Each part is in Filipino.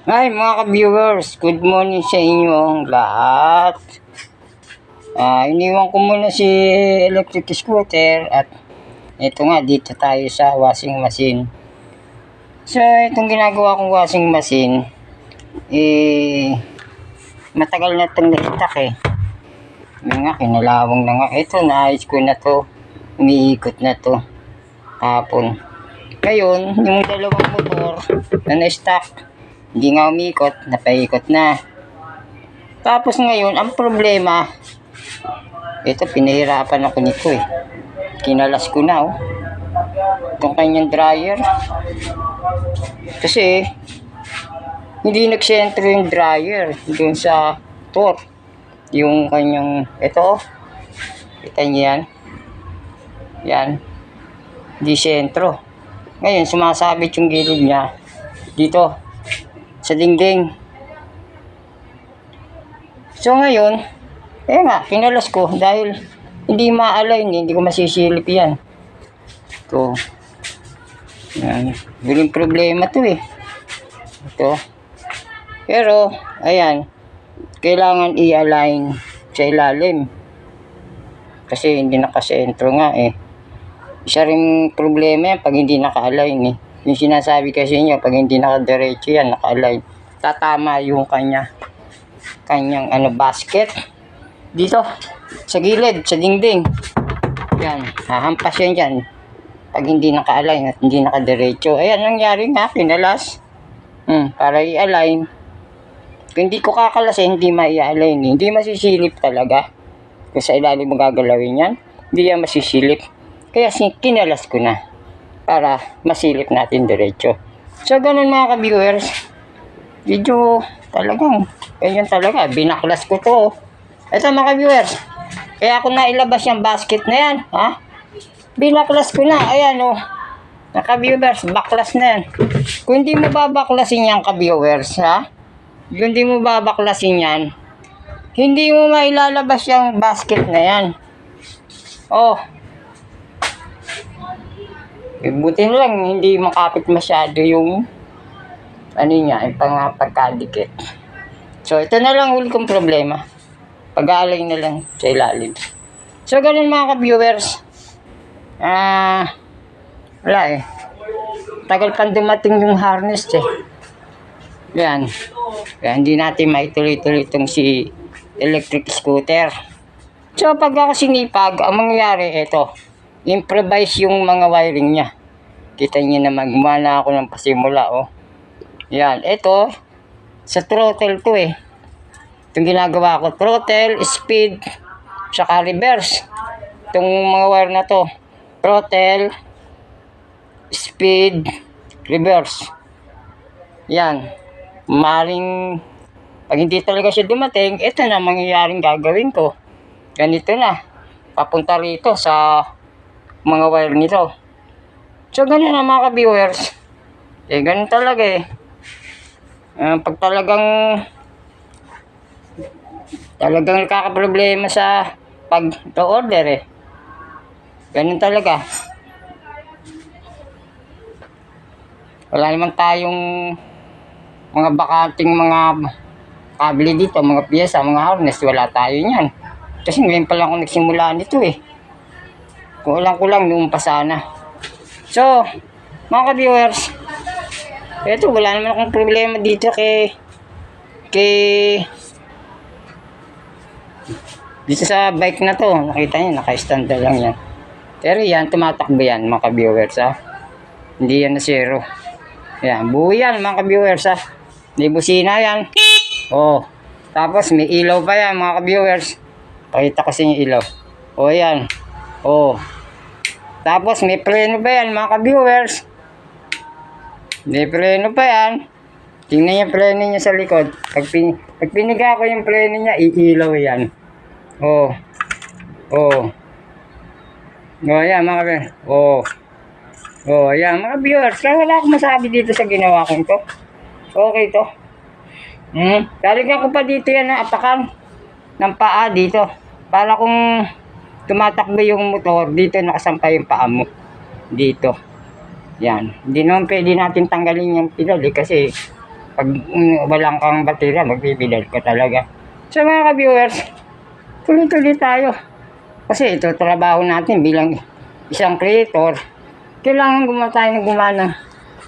Hi mga ka-viewers, good morning sa inyong lahat. Iniwan ko muna si electric scooter at ito nga dito tayo sa washing machine. So itong ginagawa kong washing machine, matagal na itong na-stock eh. Yung nga, kinalawang na nga. Ito, naayos ko na to. Umiikot na to. Hapon. Ngayon, yung dalawang motor na na-stock, hindi nga umiikot, napaikot na. Tapos ngayon, ang problema, ito pinahirapan ako nito eh. Kinalas ko na oh. Itong kanyang dryer. Kasi, hindi nagsentro yung dryer dun sa torque. Yung kanyang, ito oh. Kita niyo yan. Yan. Hindi sentro. Ngayon, sumasabit yung gilid niya. Dito. Sa dingding. So ngayon, kinalas ko dahil hindi ma-align, hindi ko masisilip yan. Ito. Yan. Biling problema to eh. Ito. Pero, ayan. Kailangan i-align sa ilalim. Kasi hindi nakasentro nga eh. Isa rin problema yan pag hindi naka-align eh. Yung sinasabi kasi niya, pag hindi nakadiretso yan, naka-align, tatama yung kanyang basket dito sa gilid, sa dingding. Yan, hahampas yan dyan pag hindi naka-align at hindi nakadiretso. Ayan, nangyari nga, kinalas para i-align. Kung hindi ko kakalasin, hindi ma-i-align, hindi masisilip talaga. Kung sa ilalim mo gagalawin yan, hindi yan masisilip. Kaya kinalas ko na para masilip natin diretso. So ganun mga ka-viewers, video talagang ganyan talaga, binaklas ko to. Ito mga ka-viewers, kaya ako nailabas yung basket na yan, ha? Binaklas ko na, ayan o. Mga ka-viewers, baklas na yan. Kung hindi mo babaklasin yan ka-viewers, ha? Kung hindi mo babaklasin yan, hindi mo mailalabas yung basket na yan. Oh, buti na lang hindi makapit masyado yung niya, yung pagkadikit. So ito na lang huli kong problema, pag-aalay na lang sa ilalim. So ganun mga ka-viewers, wala eh, tagal pang dumating yung harness eh. Yan, kaya hindi natin maituloy-tuloy itong si electric scooter. So pag ako sinipag, ang mangyayari ito, improvise yung mga wiring niya. Kita niyo na gumana ako ng pasimula oh. Yan, ito sa throttle to eh. Itong ginagawa ko, throttle, speed, saka reverse. Itong mga wire na to, throttle, speed, reverse. Yan, maring pag hindi talaga siya dumating, ito na mangyayaring gagawin ko. Ganito na, papunta rito sa mga wire nito. So ganun na mga ka-viewers, ganun talaga eh. Pag talagang nakakaproblema sa pag-order eh, ganun talaga. Wala naman tayong mga bakanting mga kabili dito, mga piyesa, mga harness, wala tayo niyan. Kasi ngayon pa lang ako nagsimula nito eh. Kulang nung pasana. So, mga ka-viewers, eto wala naman akong problema dito dito sa bike na to. Nakita niyo, naka-stand lang yan. Pero yan, tumatakbo yan mga ka-viewers ha. Hindi yan na zero. Yan, buo yan mga ka-viewers ha. May busina yan. Oh, tapos may ilaw pa yan mga ka-viewers. Pakita ko sa inyo ilaw. Oh yan. Oh. Tapos may preno pa yan mga ka-viewers. May preno pa yan. Tingnan yung preno niya sa likod. Pag piniga ko yung preno niya, iilaw yan. Oh. Oh. Oh yan mga ka-viewers. Oh. Oh yan mga viewers. Kaya wala akong masabi dito sa ginawa kong to. Okay to. Lalagyan ko pa dito yan na apakan ng paa dito. Para kung tumatakbo yung motor, dito nakasampay yung paa mo. Dito. Yan. Hindi naman pwede natin tanggalin yung pinol kasi Pag walang kang baterya, magbibidal ka talaga. So mga ka-viewers, tuloy-tuloy tayo. Kasi ito trabaho natin bilang isang creator. Kailangan gumawa tayo ng gumawa ng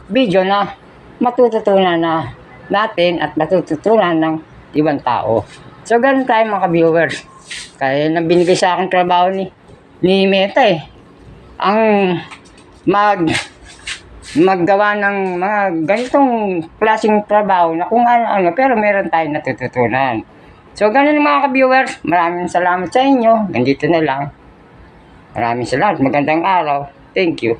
video na matututunan na natin at matututunan ng ibang tao. So ganun tayo mga ka-viewers. Kaya nang binigay sa akin trabaho ni Meta ang maggawa ng mga ganitong klaseng trabaho na kung ano-ano, pero meron tayong natututunan. So, ganun mga ka-viewers. Maraming salamat sa inyo. Nandito na lang. Maraming salamat. Magandang araw. Thank you.